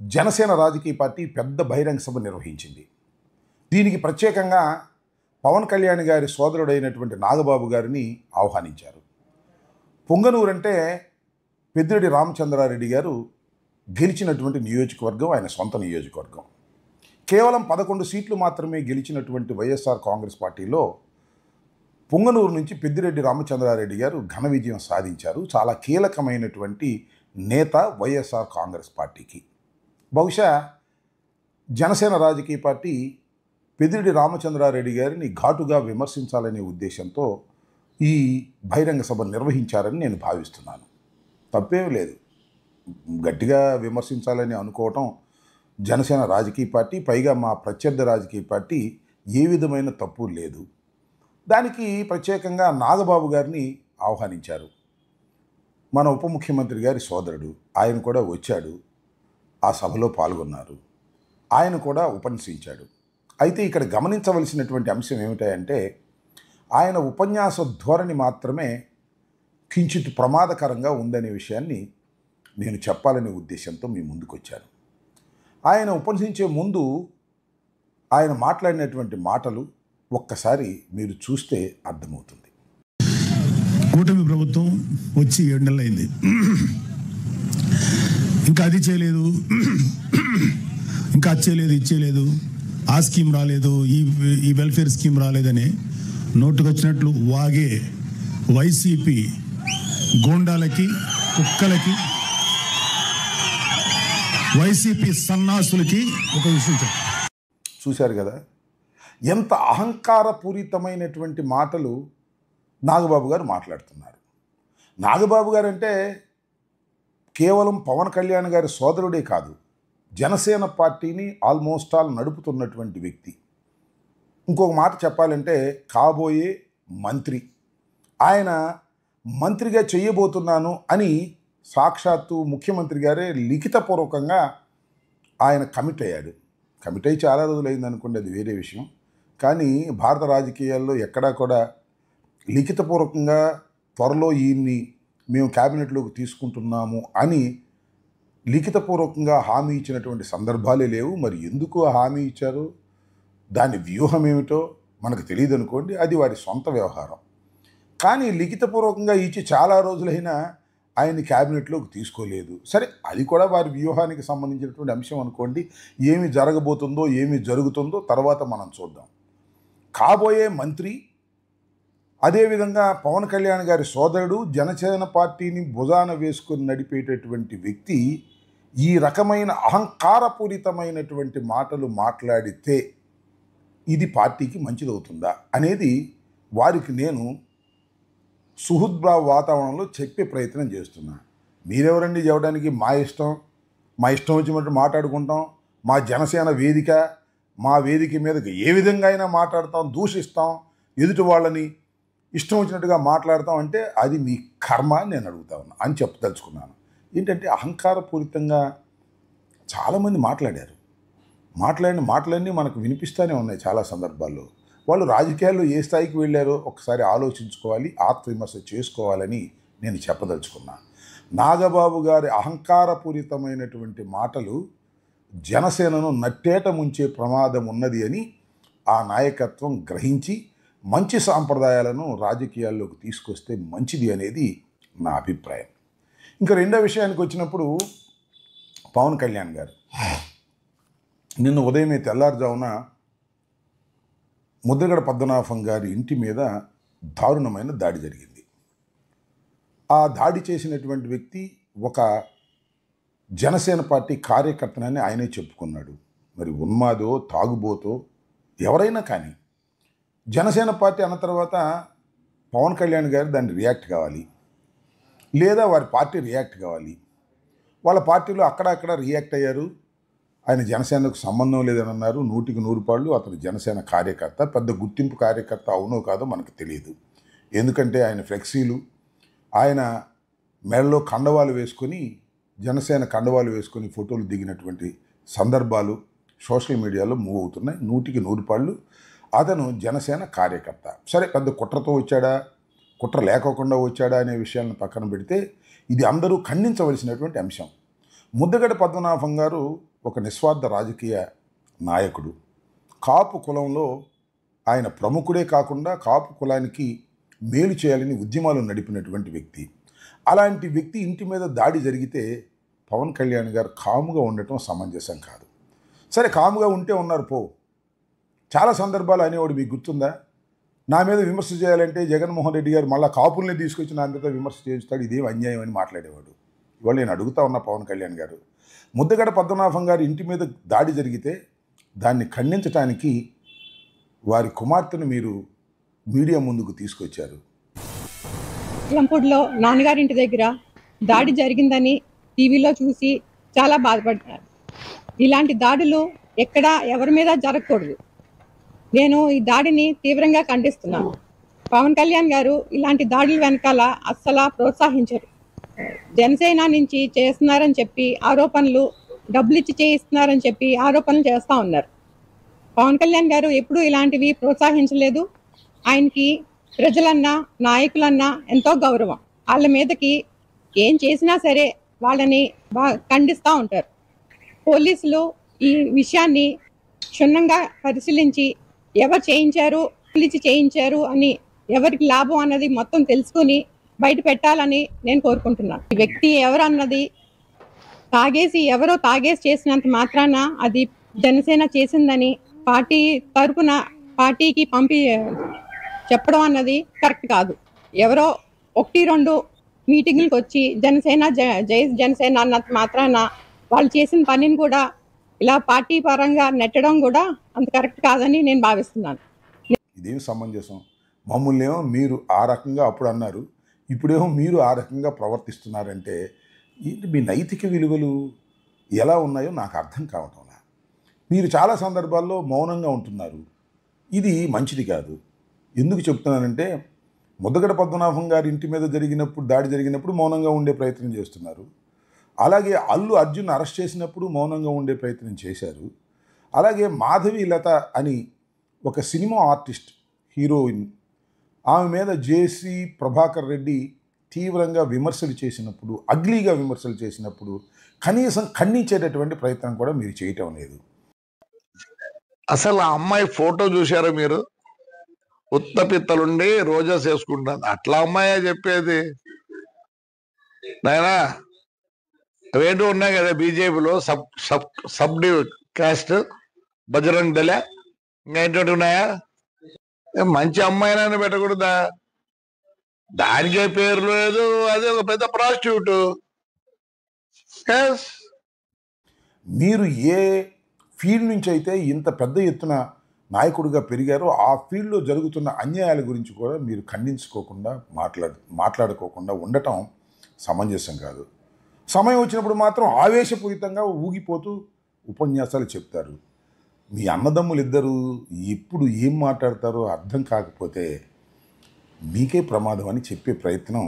జనసేన రాజకీయ పార్టీ పెద్ద బహిరంగ సభ నిర్వహించింది. దీనికి ప్రత్యేకంగా పవన్ కళ్యాణ్ గారి సోదరుడైనటువంటి నాగబాబు గారిని ఆహ్వానించారు. పొంగనూరు అంటే పెద్దిరెడ్డి రామచంద్రారెడ్డి గారు గెలిచినటువంటి నియోజకవర్గం, ఆయన సొంత నియోజకవర్గం. కేవలం 11 సీట్లు మాత్రమే గెలిచినటువంటి వైఎస్ఆర్ కాంగ్రెస్ పార్టీలో పొంగనూరు నుంచి పెద్దిరెడ్డి రామచంద్రారెడ్డి గారు ఘన విజయం సాధించారు. చాలా కీలకమైనటువంటి నేత వైఎస్ఆర్ కాంగ్రెస్ పార్టీకి. బహుశా జనసేన రాజకీయ పార్టీ పెద్దిరెడ్డి రామచంద్రారెడ్డి గారిని ఘాటుగా విమర్శించాలనే ఉద్దేశంతో ఈ బహిరంగ సభ నిర్వహించారని నేను భావిస్తున్నాను. తప్పేం లేదు, గట్టిగా విమర్శించాలని అనుకోవటం జనసేన రాజకీయ పార్టీ, పైగా మా ప్రత్యర్థి రాజకీయ పార్టీ ఏ విధమైన తప్పు లేదు. దానికి ప్రత్యేకంగా నాగబాబు గారిని ఆహ్వానించారు. మన ఉప ముఖ్యమంత్రి గారి సోదరుడు, ఆయన కూడా వచ్చాడు, ఆ సభలో పాల్గొన్నారు. ఆయన కూడా ఉపన్యసించాడు. అయితే ఇక్కడ గమనించవలసినటువంటి అంశం ఏమిటంటే, ఆయన ఉపన్యాస ధోరణి మాత్రమే కించిత్ ప్రమాదకరంగా ఉందనే విషయాన్ని నేను చెప్పాలనే ఉద్దేశంతో మీ ముందుకు వచ్చాను. ఆయన ఉపన్యసించే ముందు ఆయన మాట్లాడినటువంటి మాటలు ఒక్కసారి మీరు చూస్తే అర్థమవుతుంది. కూటమి ప్రభుత్వం వచ్చి 7 నెలలు అయింది, ఇంకా అది చేయలేదు, ఇంకా అది చేయలేదు, ఇది చేయలేదు, ఆ స్కీమ్ రాలేదు, ఈ వెల్ఫేర్ స్కీమ్ రాలేదని నోటుకొచ్చినట్లు వాగే వైసీపీ గోండాలకి, కుక్కలకి, వైసీపీ సన్నాసులకి ఒక విషయం చూశారు కదా, ఎంత అహంకారపూరితమైనటువంటి మాటలు నాగబాబు గారు మాట్లాడుతున్నారు. నాగబాబు గారు అంటే కేవలం పవన్ కళ్యాణ్ గారి సోదరుడే కాదు, జనసేన పార్టీని ఆల్మోస్ట్ ఆల్ నడుపుతున్నటువంటి వ్యక్తి. ఇంకొక మాట చెప్పాలంటే కాబోయే మంత్రి. ఆయన మంత్రిగా చేయబోతున్నాను అని సాక్షాత్తు ముఖ్యమంత్రి గారే లిఖితపూర్వకంగా ఆయన కమిట్ అయ్యాడు. కమిట్ అయ్యి చాలా రోజులైంది అనుకోండి, అది వేరే విషయం. కానీ భారత రాజకీయాల్లో ఎక్కడా కూడా లిఖితపూర్వకంగా త్వరలో ఈయన్ని మేము క్యాబినెట్లోకి తీసుకుంటున్నాము అని లిఖితపూర్వకంగా హామీ ఇచ్చినటువంటి సందర్భాలే లేవు. మరి ఎందుకు ఆ హామీ ఇచ్చారు, దాని వ్యూహం ఏమిటో మనకు తెలియదు అనుకోండి, అది వారి సొంత వ్యవహారం. కానీ లిఖితపూర్వకంగా ఇచ్చి చాలా రోజులైనా ఆయన్ని క్యాబినెట్లోకి తీసుకోలేదు. సరే, అది కూడా వారి వ్యూహానికి సంబంధించినటువంటి అంశం అనుకోండి. ఏమి జరగబోతుందో, ఏమి జరుగుతుందో తర్వాత మనం చూద్దాం. కాబోయే మంత్రి, అదేవిధంగా పవన్ కళ్యాణ్ గారి సోదరుడు, జనసేన పార్టీని భుజాన వేసుకొని నడిపేటటువంటి వ్యక్తి ఈ రకమైన అహంకారపూరితమైనటువంటి మాటలు మాట్లాడితే ఇది పార్టీకి మంచిదవుతుందా అనేది వారికి నేను సుహృద్భావ వాతావరణంలో చెప్పే ప్రయత్నం చేస్తున్నా. మీరెవరండి చెప్పడానికి? మా ఇష్టం వచ్చినట్టు మాట్లాడుకుంటాం. మా జనసేన వేదిక, మా వేదిక మీదకి ఏ విధంగా అయినా మాట్లాడతాం, దూషిస్తాం, ఎదుటి వాళ్ళని ఇష్టం వచ్చినట్టుగా మాట్లాడతాం అంటే అది మీ కర్మ అని నేను అడుగుతా ఉన్నా అని చెప్పదలుచుకున్నాను. ఏంటంటే అహంకారపూరితంగా చాలామంది మాట్లాడారు. మాట్లాడిన మాటలన్నీ మనకు వినిపిస్తూనే ఉన్నాయి చాలా సందర్భాల్లో. వాళ్ళు రాజకీయాల్లో ఏ స్థాయికి వెళ్ళారో ఒకసారి ఆలోచించుకోవాలి, ఆత్మవిమర్శ చేసుకోవాలని నేను చెప్పదలుచుకున్నా. నాగబాబు గారి అహంకారపూరితమైనటువంటి మాటలు జనసేనను నట్టేట ముంచే ప్రమాదం ఉన్నది అని ఆ నాయకత్వం గ్రహించి మంచి సాంప్రదాయాలను రాజకీయాల్లోకి తీసుకొస్తే మంచిది అనేది నా అభిప్రాయం. ఇంకా రెండో విషయానికి వచ్చినప్పుడు, పవన్ కళ్యాణ్ గారు నిన్న ఉదయమే తెల్లారుజామున ముద్రగడ పద్మనాభం గారి ఇంటి మీద దారుణమైన దాడి జరిగింది. ఆ దాడి చేసినటువంటి వ్యక్తి ఒక జనసేన పార్టీ కార్యకర్తనని ఆయనే చెప్పుకున్నాడు. మరి ఉన్మాదో, తాగుబోతో ఎవరైనా కానీ జనసేన పార్టీ అన్న తర్వాత పవన్ కళ్యాణ్ గారు దాన్ని రియాక్ట్ కావాలి, లేదా వారి పార్టీ రియాక్ట్ కావాలి. వాళ్ళ పార్టీలో అక్కడక్కడ రియాక్ట్ అయ్యారు. ఆయన జనసేనకు సంబంధం లేదని అన్నారు. 100కి 100 పాళ్ళు అతను జనసేన కార్యకర్త, పెద్ద గుర్తింపు కార్యకర్త అవునో కాదో మనకు తెలియదు. ఎందుకంటే ఆయన ఫ్లెక్సీలు, ఆయన మెడలో కండవాలు వేసుకొని, జనసేన కండవాలు వేసుకొని ఫోటోలు దిగినటువంటి సందర్భాలు సోషల్ మీడియాలో మూవ్ అవుతున్నాయి. 100కి 100 పాళ్ళు అతను జనసేన కార్యకర్త. సరే, పెద్ద కుట్రతో వచ్చాడా, కుట్ర లేకోకుండా వచ్చాడా అనే విషయాలను పక్కన పెడితే ఇది అందరూ ఖండించవలసినటువంటి అంశం. ముద్రగడ పద్మనాభం గారు ఒక నిస్వార్థ రాజకీయ నాయకుడు. కాపు కులంలో ఆయన ప్రముఖుడే కాకుండా కాపు కులానికి మేలు చేయాలని ఉద్యమాలు నడిపినటువంటి వ్యక్తి. అలాంటి వ్యక్తి ఇంటి మీద దాడి జరిగితే పవన్ కళ్యాణ్ గారు కాముగా ఉండటం సమంజసం కాదు. సరే, కాముగా ఉంటే ఉన్నారు పో. చాలా సందర్భాలు అనేవాడు మీకు గుర్తుందా? నా మీద విమర్శ చేయాలంటే జగన్మోహన్ రెడ్డి గారు మళ్ళీ కాపుల్ని తీసుకొచ్చి నా మీద విమర్శ చేస్తాడు, ఇదేం అన్యాయం అని మాట్లాడేవాడు. ఇవాళ నేను అడుగుతా ఉన్నా పవన్ కళ్యాణ్ గారు, ముద్దగడ పద్మనాభం గారి ఇంటి మీద దాడి జరిగితే దాన్ని ఖండించడానికి వారి కుమార్తెను మీరు మీడియా ముందుకు తీసుకొచ్చారు. లంపూడ్లో నాన్నగారింటి దగ్గర దాడి జరిగిందని టీవీలో చూసి చాలా బాధపడుతున్నారు. ఇలాంటి దాడులు ఎక్కడ ఎవరి మీద జరగకూడదు. నేను ఈ దాడిని తీవ్రంగా ఖండిస్తున్నాను. పవన్ కళ్యాణ్ గారు ఇలాంటి దాడుల వెనకాల అస్సలు ప్రోత్సహించరు. జనసేన నుంచి చేస్తున్నారని చెప్పి ఆరోపణలు, డబ్బులు ఇచ్చి చేయిస్తున్నారని చెప్పి ఆరోపణలు చేస్తూ ఉన్నారు. పవన్ కళ్యాణ్ గారు ఎప్పుడూ ఇలాంటివి ప్రోత్సహించలేదు. ఆయనకి ప్రజలన్నా నాయకులన్నా ఎంతో గౌరవం. వాళ్ళ మీదకి ఏం చేసినా సరే వాళ్ళని ఖండిస్తూ ఉంటారు. పోలీసులు ఈ విషయాన్ని క్షుణ్ణంగా పరిశీలించి ఎవరు చేయించారు, పిలిచి చేయించారు అని, ఎవరికి లాభం అన్నది మొత్తం తెలుసుకొని బయట పెట్టాలని నేను కోరుకుంటున్నాను. ఈ వ్యక్తి ఎవరు అన్నది ఎవరో తాగేసి చేసినంత మాత్రాన అది జనసేన చేసిందని పార్టీ తరపున పార్టీకి చెప్పడం అన్నది కరెక్ట్ కాదు. ఎవరో 1-2 మీటింగ్లకు వచ్చి జనసేన జై జనసేన అన్నంత మాత్రాన వాళ్ళు చేసిన పనిని కూడా ఇలా పార్టీ పరంగా నెట్టడం కూడా అంత కరెక్ట్ కాదని నేను భావిస్తున్నాను. ఇదేం సమంజసం? మమ్మల్ని ఏమో మీరు ఆ రకంగా అప్పుడు అన్నారు, ఇప్పుడేమో మీరు ఆ రకంగా ప్రవర్తిస్తున్నారంటే ఏంటి? మీ నైతిక విలువలు ఎలా ఉన్నాయో నాకు అర్థం కావటంలా. మీరు చాలా సందర్భాల్లో మౌనంగా ఉంటున్నారు. ఇది మంచిది కాదు. ఎందుకు చెప్తున్నానంటే, ముద్దగడ పద్మనాభం గారి ఇంటి మీద దాడి జరిగినప్పుడు మౌనంగా ఉండే ప్రయత్నం చేస్తున్నారు. అలాగే అల్లు అర్జున్ అరెస్ట్ చేసినప్పుడు మౌనంగా ఉండే ప్రయత్నం చేశారు. అలాగే మాధవి లత అని ఒక సినిమా ఆర్టిస్ట్, హీరోయిన్, ఆమె మీద జేసీ ప్రభాకర్ రెడ్డి తీవ్రంగా విమర్శలు చేసినప్పుడు, అగ్లీగా విమర్శలు చేసినప్పుడు కనీసం ఖండించేటటువంటి ప్రయత్నం కూడా మీరు చేయటం లేదు. అసలు ఆ అమ్మాయి ఫోటో చూశారా మీరు? ఉత్తపిత్తలుండి రోజాస్ వేసుకుంటాను. అట్లా అమ్మాయే చెప్పేది. నాయనా అవేంటో ఉన్నాయి కదా బీజేపీలో, సబ్ కాస్ట్, బజరంగ్ దళ, ఇంకా ఏంటంటే ఉన్నాయా? మంచి అమ్మాయినని పెట్టకూడదా? దానికే పేరు లేదు, అది ఒక పెద్ద ప్రాస్టిట్యూట్. మీరు ఏ ఫీల్డ్ నుంచి అయితే ఇంత పెద్ద ఎత్తున నాయకుడిగా పెరిగారో ఆ ఫీల్డ్లో జరుగుతున్న అన్యాయాల గురించి కూడా మీరు ఖండించుకోకుండా మాట్లాడుకోకుండా ఉండటం సమంజసం కాదు. సమయం వచ్చినప్పుడు మాత్రం ఆవేశపూరితంగా ఊగిపోతూ ఉపన్యాసాలు చెప్తారు. మీ అన్నదమ్ములు ఇద్దరు ఎప్పుడు ఏం మాట్లాడతారో అర్థం కాకపోతే మీకే ప్రమాదం అని చెప్పే ప్రయత్నం